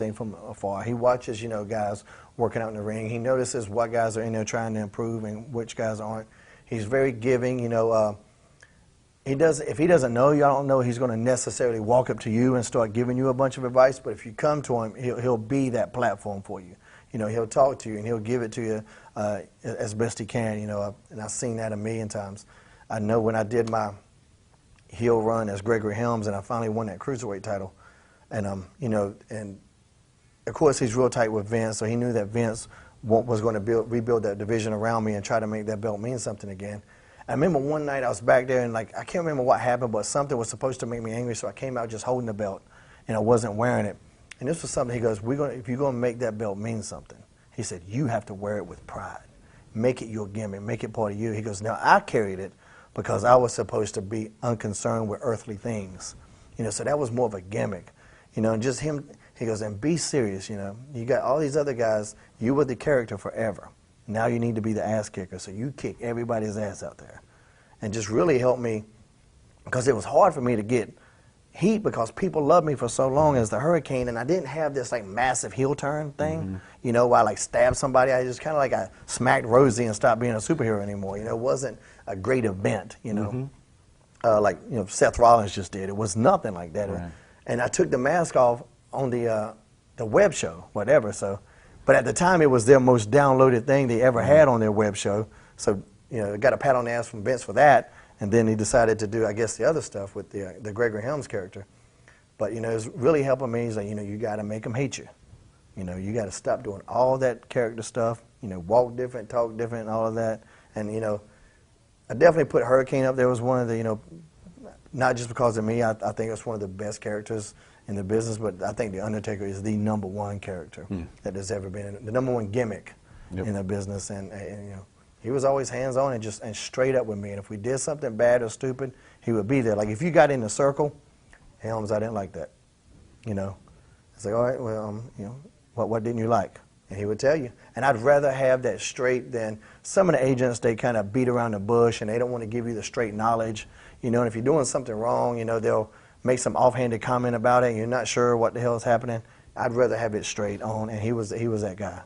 thing from afar. He watches, guys working out in the ring. He notices what guys are in there trying to improve and which guys aren't. He's very giving, if he doesn't know you, I don't know he's going to necessarily walk up to you and start giving you a bunch of advice, but if you come to him, he'll be that platform for you. He'll talk to you and he'll give it to you as best he can, and I've seen that a million times. I know when I did my heel run as Gregory Helms and I finally won that cruiserweight title, and and of course he's real tight with Vince, so he knew that Vince was going to rebuild that division around me and try to make that belt mean something again. I remember one night I was back there and I can't remember what happened, but something was supposed to make me angry, so I came out just holding the belt and I wasn't wearing it. And this was something, he goes, if you're going to make that belt mean something, he said, you have to wear it with pride. Make it your gimmick, make it part of you. He goes, now I carried it because I was supposed to be unconcerned with earthly things. So that was more of a gimmick. And just him, he goes, and be serious, you got all these other guys, you were the character forever. Now you need to be the ass kicker, so you kick everybody's ass out there. And just really helped me, because it was hard for me to get heat because people loved me for so long as the Hurricane, and I didn't have this massive heel turn thing, where I stabbed somebody. I just kind of I smacked Rosie and stopped being a superhero anymore. It wasn't a great event, Seth Rollins just did. It was nothing like that. Right. And I took the mask off on the web show, whatever. But at the time, it was their most downloaded thing they ever had on their web show. So, I got a pat on the ass from Vince for that. And then he decided to do, I guess, the other stuff with the Gregory Helms character. But, it was really helping me. He's like, you got to make them hate you. You got to stop doing all that character stuff. Walk different, talk different, and all of that. And, I definitely put Hurricane up there. It was one of the, not just because of me. I think it's one of the best characters in the business, but I think the Undertaker is the #1 character that there's ever been, the #1 gimmick in the business, and he was always hands-on and straight up with me, and if we did something bad or stupid, he would be there. Like if you got in the circle, Helms, I didn't like that, It's like, all right, well, what didn't you like? And he would tell you, and I'd rather have that straight than some of the agents. They kind of beat around the bush, and they don't want to give you the straight knowledge, and if you're doing something wrong, they'll make some offhanded comment about it, and you're not sure what the hell is happening. I'd rather have it straight on, and he was that guy.